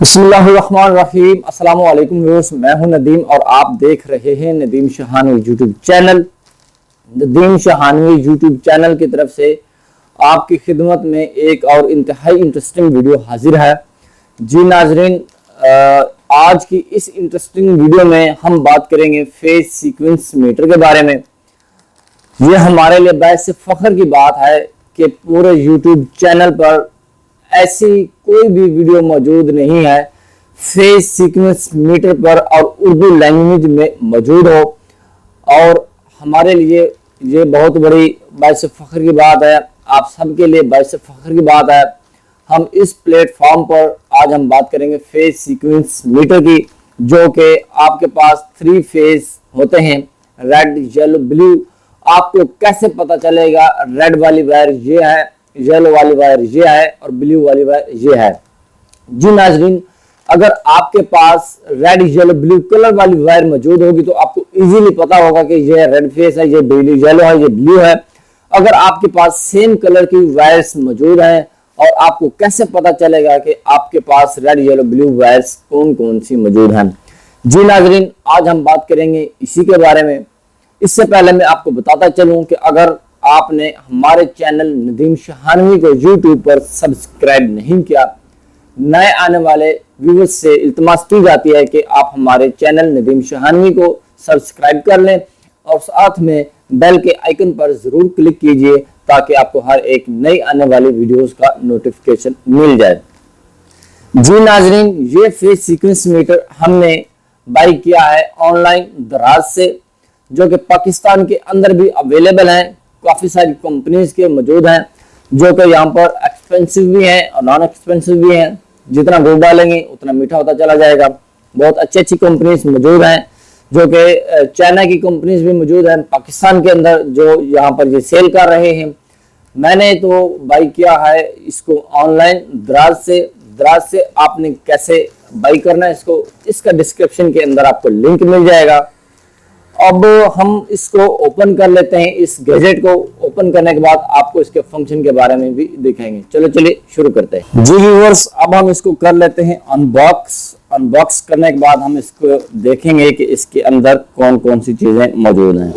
बिस्मिल्लाहिर्रहमानिर्रहीम। अस्सलाम वालेकुम व्यूअर्स, मैं हूं नदीम और आप देख रहे हैं Nadeem Shahnawi YouTube channel. Nadeem Shahnawi YouTube channel की तरफ से आपकी खिदमत में एक और इंतहाई इंटरेस्टिंग वीडियो हाजिर है। जी नाजरीन, आज की इस इंटरेस्टिंग वीडियो में हम बात करेंगे फेज सीक्वेंस मीटर के बारे में। ये हमारे लिए बाइस फख्र की बात है कि पूरे यूट्यूब चैनल पर ऐसी कोई भी वीडियो मौजूद नहीं है फेज सीक्वेंस मीटर पर और उर्दू लैंग्वेज में मौजूद हो, और हमारे लिए ये बहुत बड़ी बाइस फख्र की बात है। आप सबके लिए बाइस फख्र की बात है। हम इस प्लेटफॉर्म पर आज हम बात करेंगे फेज सीक्वेंस मीटर की, जो कि आपके पास 3 फेज होते हैं, रेड, येलो, ब्लू। आपको कैसे पता चलेगा रेड वाली वायर ये है, येलो वाली वायर ये है और ब्लू वाली वायर ये है? जी नाजरीन, अगर आपके पास रेड, येलो, ब्लू कलर वाली वायर मौजूद होगी तो आपको इजीली पता होगा कि ये रेड फेस है, ये ब्लू येलो है, ये ब्लू है। अगर आपके पास सेम कलर की वायर्स मौजूद हैं, और आपको कैसे पता चलेगा कि आपके पास रेड, येलो, ब्लू वायर्स कौन कौन सी मौजूद हैं? जी नाजरीन, आज हम बात करेंगे इसी के बारे में। इससे पहले मैं आपको बताता चलूं कि अगर आपने हमारे चैनल नदीम शहानवी को यूट्यूब पर सब्सक्राइब नहीं किया, नए आने वाले व्यूअर्स से इल्तमास की जाती है कि आप हमारे चैनल नदीम शहानवी को सब्सक्राइब कर लें और साथ में बेल के आइकन पर जरूर क्लिक कीजिए ताकि आपको हर एक नई आने वाली वीडियोस का नोटिफिकेशन मिल जाए। जी नाजरीन, ये फेज सीक्वेंस मीटर हमने बाई किया है ऑनलाइन दराज से, जो कि पाकिस्तान के अंदर भी अवेलेबल हैं। काफ़ी सारी कंपनीज के मौजूद हैं, जो कि यहाँ पर एक्सपेंसिव भी हैं और नॉन एक्सपेंसिव भी हैं। जितना गुड़ डालेंगे उतना मीठा होता चला जाएगा। बहुत अच्छी कंपनीज मौजूद हैं, जो कि चाइना की कंपनीज भी मौजूद हैं पाकिस्तान के अंदर, जो यहाँ पर ये सेल कर रहे हैं। मैंने तो बाई किया है इसको ऑनलाइन दराज से। दराज से आपने कैसे बाई करना है इसको, इसका डिस्क्रिप्शन के अंदर आपको लिंक मिल जाएगा। अब हम इसको ओपन कर लेते हैं। इस गैजेट को ओपन करने के बाद आपको इसके फंक्शन के बारे में भी दिखाएंगे। चलिए शुरू करते हैं। जी व्यूअर्स, अब हम इसको कर लेते हैं अनबॉक्स। अनबॉक्स करने के बाद हम इसको देखेंगे कि इसके अंदर कौन कौन सी चीजें मौजूद हैं।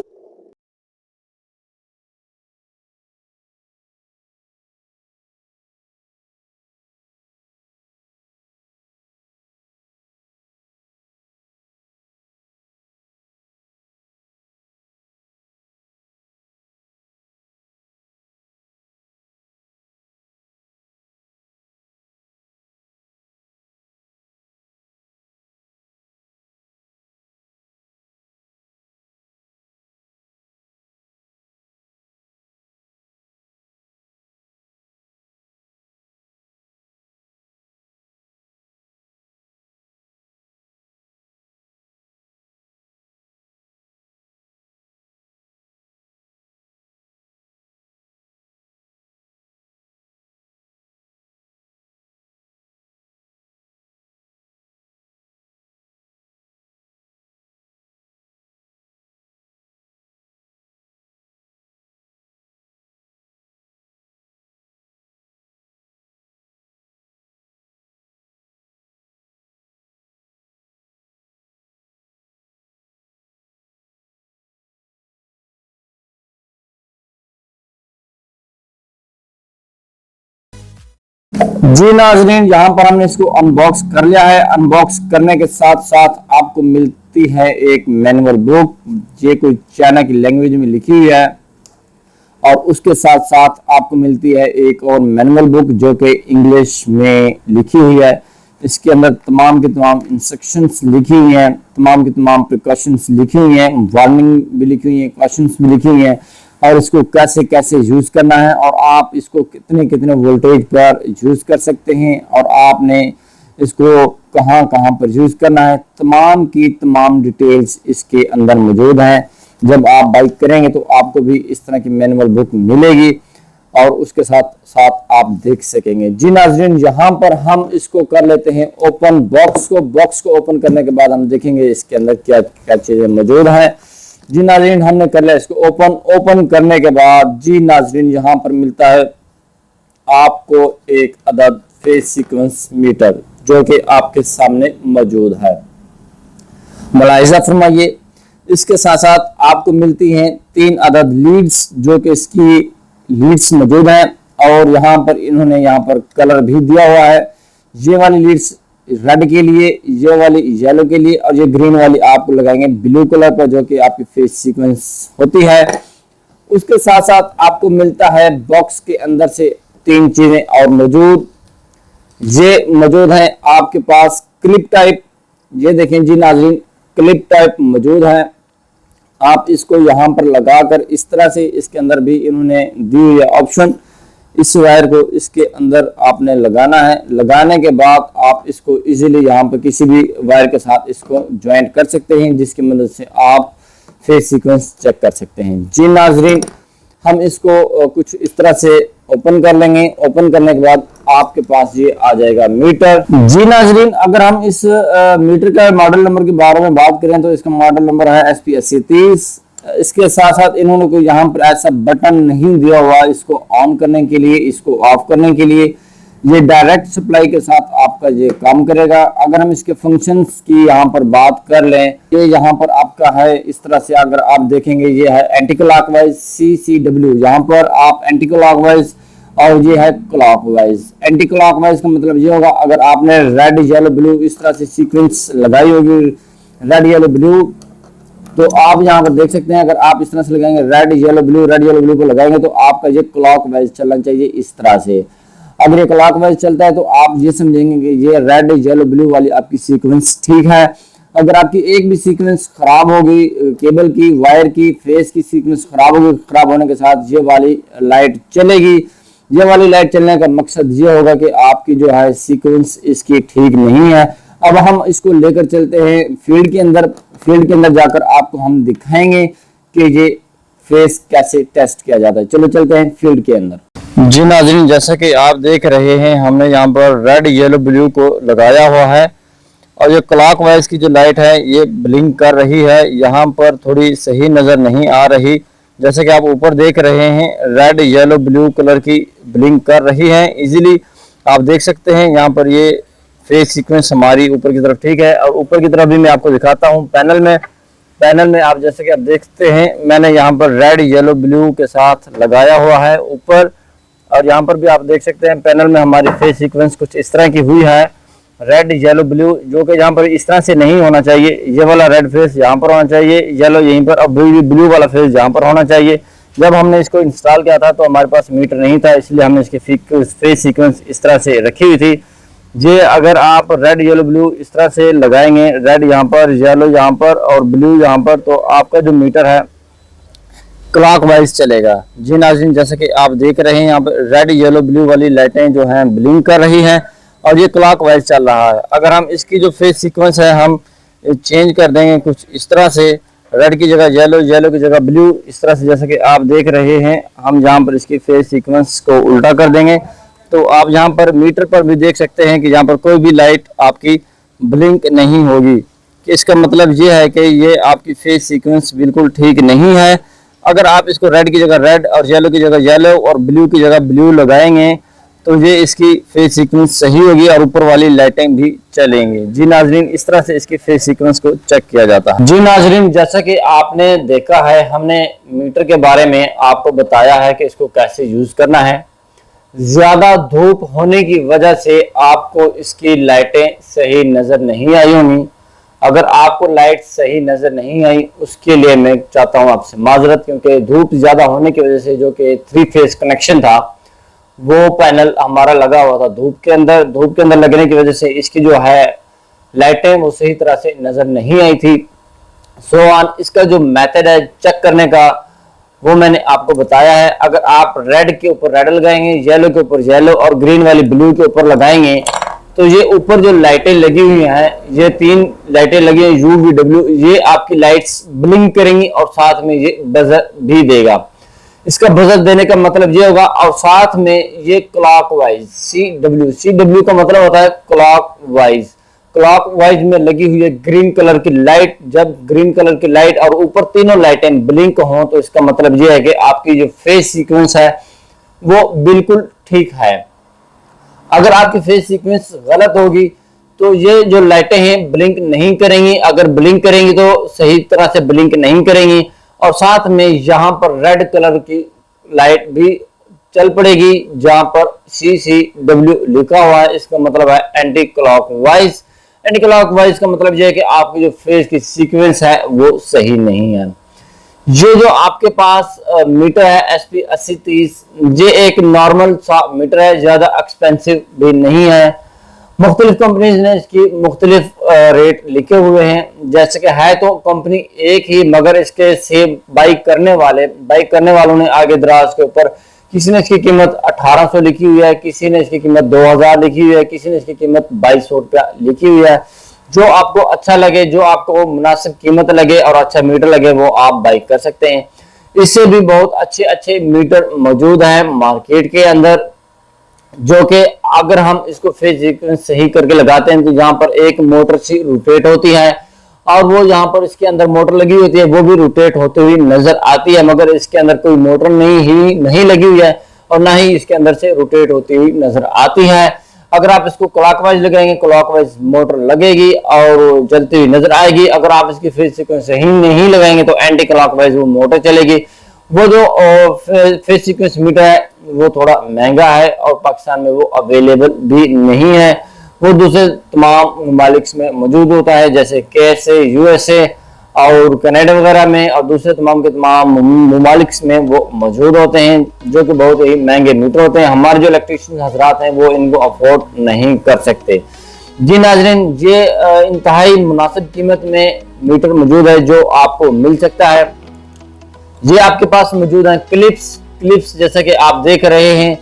जी नाजरीन, यहाँ पर हमने इसको अनबॉक्स कर लिया है। अनबॉक्स करने के साथ साथ आपको मिलती है एक मैनुअल बुक, ये कोई चाइना की लैंग्वेज में लिखी हुई है, और उसके साथ साथ आपको मिलती है एक और मैनुअल बुक जो कि इंग्लिश में लिखी हुई है। इसके अंदर तमाम के तमाम इंस्ट्रक्शंस लिखी हुई हैं, तमाम के तमाम प्रिकॉशंस लिखी हुई हैं, वार्निंग भी लिखी हुई है, क्वेश्चंस भी लिखी हुई हैं, और इसको कैसे कैसे यूज करना है और आप इसको कितने कितने वोल्टेज पर यूज कर सकते हैं और आपने इसको कहां कहां पर यूज करना है, तमाम की तमाम डिटेल्स इसके अंदर मौजूद हैं। जब आप बाइक करेंगे तो आपको भी इस तरह की मैनुअल बुक मिलेगी और उसके साथ साथ आप देख सकेंगे। जी नाज़रीन, यहाँ पर हम इसको कर लेते हैं ओपन बॉक्स को। बॉक्स को ओपन करने के बाद हम देखेंगे इसके अंदर क्या क्या चीजें मौजूद हैं। जी नाज़रीन, हमने कर लिया इसको ओपन। ओपन करने के बाद जी नाज़रीन, यहाँ पर मिलता है आपको एक अदद फेज सीक्वेंस मीटर। जो कि आपके सामने मौजूद है। मुलाहिजा फरमाइए, इसके साथ साथ आपको मिलती हैं 3 अदद लीड्स, जो कि इसकी लीड्स मौजूद हैं और यहाँ पर इन्होंने यहाँ पर कलर भी दिया हुआ है। ये वाली लीड्स रेड के लिए, ये वाली येलो के लिए और ये ग्रीन वाली आपको लगाएंगे ब्लू कलर पर, जो कि आपकी फेस सीक्वेंस होती है। उसके साथ साथ आपको मिलता है बॉक्स के अंदर से 3 चीजें और मौजूद। ये मौजूद है आपके पास क्लिप टाइप, ये देखें जी नाज़रीन, क्लिप टाइप मौजूद है। आप इसको यहाँ पर लगाकर इस तरह से, इसके अंदर भी इन्होंने दी हुई है ऑप्शन, इस वायर को इसके अंदर आपने लगाना है। लगाने के बाद आप इसको इजीली यहाँ पर किसी भी वायर के साथ इसको ज्वाइंट कर सकते हैं, जिसकी मदद से आप फेस सीक्वेंस चेक कर सकते हैं। जी नाजरीन, हम इसको कुछ इस तरह से ओपन कर लेंगे। ओपन करने के बाद आपके पास ये आ जाएगा मीटर। जी नाजरीन, अगर हम इस मीटर का मॉडल नंबर के बारे में बात करें तो इसका मॉडल नंबर है SP8030। इसके साथ साथ इन्होंने कोई यहाँ पर ऐसा बटन नहीं दिया हुआ इसको ऑन करने के लिए, इसको ऑफ करने के लिए। ये डायरेक्ट सप्लाई के साथ आपका ये काम करेगा। अगर हम इसके फंक्शंस की यहाँ पर बात कर लें, ये यहाँ पर आपका है इस तरह से, अगर आप देखेंगे ये है एंटी क्लॉकवाइज CCW, यहाँ पर आप एंटी क्लॉकवाइज, और ये है क्लॉकवाइज। एंटी क्लॉकवाइज का मतलब ये होगा, अगर आपने रेड येलो ब्लू इस तरह से सीक्वेंस लगाई होगी, रेड येलो ब्लू, तो आप यहाँ पर देख सकते हैं, अगर आप इस तरह से लगाएंगे रेड येलो ब्लू को लगाएंगे तो आपका ये क्लॉकवाइज चलना चाहिए इस तरह से। अगर ये क्लॉकवाइज चलता है तो आप ये समझेंगे कि ये रेड येलो ब्लू वाली आपकी सीक्वेंस ठीक है। अगर आपकी एक भी सीक्वेंस खराब हो गई, केबल की, वायर की, फेस की सीक्वेंस खराब हो गई, खराब होने के साथ ये वाली लाइट चलेगी। ये वाली लाइट चलने का मकसद ये होगा कि आपकी जो है सीक्वेंस इसकी ठीक नहीं है। अब हम इसको लेकर चलते हैं फील्ड के अंदर। फील्ड के अंदर जाकर आपको हम दिखाएंगे कि ये फेस कैसे टेस्ट किया जाता है। चलो चलते हैं फील्ड के अंदर। जी नाज़रीन, जैसा कि आप देख रहे हैं, हमने यहाँ पर रेड येलो ब्लू को लगाया हुआ है और ये क्लॉकवाइज की जो लाइट है ये ब्लिंक कर रही है। यहाँ पर थोड़ी सही नज़र नहीं आ रही, जैसे कि आप ऊपर देख रहे हैं रेड येलो ब्लू कलर की ब्लिंक कर रही है। इजीली आप देख सकते हैं यहाँ पर ये फेस सीक्वेंस हमारी ऊपर की तरफ ठीक है। और ऊपर की तरफ भी मैं आपको दिखाता हूँ पैनल में आप जैसे कि आप देखते हैं, मैंने यहाँ पर रेड येलो ब्लू के साथ लगाया हुआ है ऊपर, और यहाँ पर भी आप देख सकते हैं पैनल में हमारी फेस सीक्वेंस कुछ इस तरह की हुई है, रेड येलो ब्लू, जो कि यहाँ पर इस तरह से नहीं होना चाहिए। ये वाला रेड फेस यहाँ पर होना चाहिए, येलो यहीं पर, और ब्लू वाला फेस यहाँ पर होना चाहिए। जब हमने इसको इंस्टॉल किया था तो हमारे पास मीटर नहीं था, इसलिए हमने इसकी फेस सीक्वेंस इस तरह से रखी हुई थी। ये अगर आप रेड येलो ब्लू इस तरह से लगाएंगे, रेड यहाँ पर, येलो यहाँ पर और ब्लू यहाँ पर, तो आपका जो मीटर है क्लॉकवाइज चलेगा। जी नाज़रीन, जैसे कि आप देख रहे हैं यहाँ पर रेड येलो ब्लू वाली लाइटें जो हैं ब्लिंक कर रही हैं और ये क्लॉकवाइज चल रहा है। अगर हम इसकी जो फेस सीक्वेंस है हम चेंज कर देंगे कुछ इस तरह से, रेड की जगह येलो, येलो की जगह ब्लू, इस तरह से, जैसे कि आप देख रहे हैं, हम यहाँ पर इसकी फेस सीक्वेंस को उल्टा कर देंगे तो आप यहाँ पर मीटर पर भी देख सकते हैं कि यहाँ पर कोई भी लाइट आपकी ब्लिंक नहीं होगी। इसका मतलब ये है कि ये आपकी फेस सीक्वेंस बिल्कुल ठीक नहीं है। अगर आप इसको रेड की जगह रेड और येलो की जगह येलो और ब्लू की जगह ब्लू लगाएंगे तो ये इसकी फेस सीक्वेंस सही होगी और ऊपर वाली लाइटें भी चलेंगी। जी नाजरीन, इस तरह से इसकी फेस सीक्वेंस को चेक किया जाता है। जी नाजरीन, जैसा कि आपने देखा है, हमने मीटर के बारे में आपको बताया है कि इसको कैसे यूज करना है। ज्यादा धूप होने की वजह से आपको इसकी लाइटें सही नजर नहीं आई होंगी। अगर आपको लाइट सही नजर नहीं आई, उसके लिए मैं चाहता हूं आपसे माजरत, क्योंकि धूप ज्यादा होने की वजह से जो कि 3 फेज कनेक्शन था वो पैनल हमारा लगा हुआ था धूप के अंदर लगने की वजह से इसकी जो है लाइटें वो सही तरह से नजर नहीं आई थी। इसका जो मेथड है चेक करने का वो मैंने आपको बताया है। अगर आप रेड के ऊपर रेड लगाएंगे, येलो के ऊपर येलो और ग्रीन वाली ब्लू के ऊपर लगाएंगे तो ये ऊपर जो लाइटें लगी हुई हैं, ये 3 लाइटें लगी हैं UVW, ये आपकी लाइट्स ब्लिंक करेंगी और साथ में ये बजर भी देगा। इसका बजर देने का मतलब ये होगा, और साथ में ये क्लॉकवाइज CW का मतलब होता है क्लॉकवाइज में लगी हुई है ग्रीन कलर की लाइट। जब ग्रीन कलर की लाइट और ऊपर तीनों लाइटें ब्लिंक हों तो इसका मतलब ये है कि आपकी जो फेस सीक्वेंस है वो बिल्कुल ठीक है। अगर आपकी फेस सीक्वेंस गलत होगी तो ये जो लाइटें हैं ब्लिंक नहीं करेंगी, अगर ब्लिंक करेंगी तो सही तरह से ब्लिंक नहीं करेंगी। और साथ में यहाँ पर रेड कलर की लाइट भी चल पड़ेगी जहां पर CCW लिखा हुआ है, इसका मतलब है एंटी क्लॉकवाइज। एंटी क्लॉकवाइज का मतलब यह है कि आपकी जो फेज की सीक्वेंस है वो सही नहीं है। ये जो आपके पास मीटर है SP 8030, ये एक नॉर्मल सा मीटर है, ज्यादा एक्सपेंसिव भी नहीं है। मुख्तलिफ कंपनीज ने इसकी मुख्तलिफ रेट लिखे हुए हैं, जैसे कि है तो कंपनी एक ही, मगर इसके से बाइक करने वालों ने आगे दराज के ऊपर किसी ने इसकी कीमत 1800 लिखी हुई है, किसी ने इसकी कीमत 2000 लिखी हुई है, किसी ने इसकी कीमत 2200 रुपया लिखी हुई है। जो आपको अच्छा लगे, जो आपको मुनासिब कीमत लगे और अच्छा मीटर लगे वो आप बाई कर सकते हैं। इससे भी बहुत अच्छे अच्छे मीटर मौजूद हैं मार्केट के अंदर, जो कि अगर हम इसको फेज सीक्वेंस सही करके लगाते हैं तो जहां पर एक मोटर सी रोटेट होती है और वो यहाँ पर इसके अंदर मोटर लगी होती है वो भी रोटेट होती हुई नजर आती है, मगर इसके अंदर कोई मोटर नहीं लगी हुई है और ना ही इसके अंदर से रोटेट होती हुई नजर आती है। अगर आप इसको क्लॉकवाइज लगाएंगे क्लॉकवाइज मोटर लगेगी और चलती हुई नजर आएगी। अगर आप इसकी फेज सीक्वेंस सही नहीं लगाएंगे तो एंटी क्लॉकवाइज वो मोटर चलेगी। वो जो फेज सीक्वेंस मीटर है वो थोड़ा महंगा है और पाकिस्तान में वो अवेलेबल भी नहीं है। वो दूसरे तमाम ममालिक में मौजूद होता है, जैसे KSA, USA और कनाडा वगैरह में, और दूसरे तमाम के तमाम ममालिक में वो मौजूद होते हैं, जो कि बहुत ही महंगे मीटर होते हैं। हमारे जो इलेक्ट्रीशियन हजरात हैं वो इनको अफोर्ड नहीं कर सकते। जी नाजरीन, ये इंतहाई मुनासिब कीमत में मीटर मौजूद है जो आपको मिल सकता है। ये आपके पास मौजूद है क्लिप्स जैसा कि आप देख रहे हैं।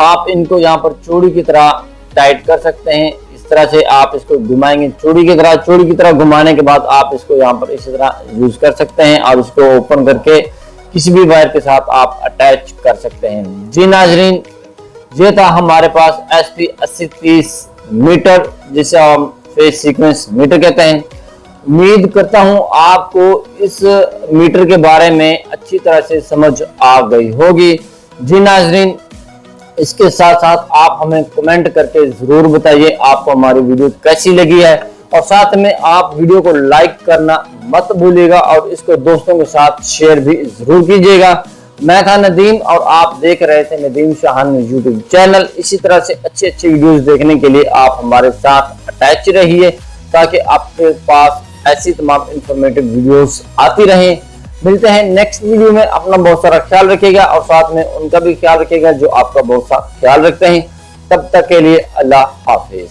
आप इनको यहाँ पर चूड़ी की तरह टाइट कर सकते हैं। इस तरह से आप इसको घुमाएंगे चूड़ी की तरह घुमाने के बाद आप इसको यहाँ पर इसी तरह यूज कर सकते हैं और इसको ओपन करके किसी भी वायर के साथ आप अटैच कर सकते हैं। जी नाजरीन, ये था हमारे पास SP 8030 मीटर, जिसे हम फेज सीक्वेंस मीटर कहते हैं। उम्मीद करता हूं आपको इस मीटर के बारे में अच्छी तरह से समझ आ गई होगी। जी नाजरीन, इसके साथ साथ आप हमें कमेंट करके जरूर बताइए आपको हमारी वीडियो कैसी लगी है, और साथ में आप वीडियो को लाइक करना मत भूलिएगा और इसको दोस्तों के साथ शेयर भी जरूर कीजिएगा। मैं था नदीम और आप देख रहे थे नदीम शाहानवी यूट्यूब चैनल। इसी तरह से अच्छे अच्छे वीडियोस देखने के लिए आप हमारे साथ अटैच रहिए ताकि आपके पास ऐसी तमाम इंफॉर्मेटिव वीडियोस आती रहें। मिलते हैं नेक्स्ट वीडियो में। अपना बहुत सारा ख्याल रखिएगा और साथ में उनका भी ख्याल रखिएगा जो आपका बहुत सा ख्याल रखते हैं। तब तक के लिए अल्लाह हाफिज।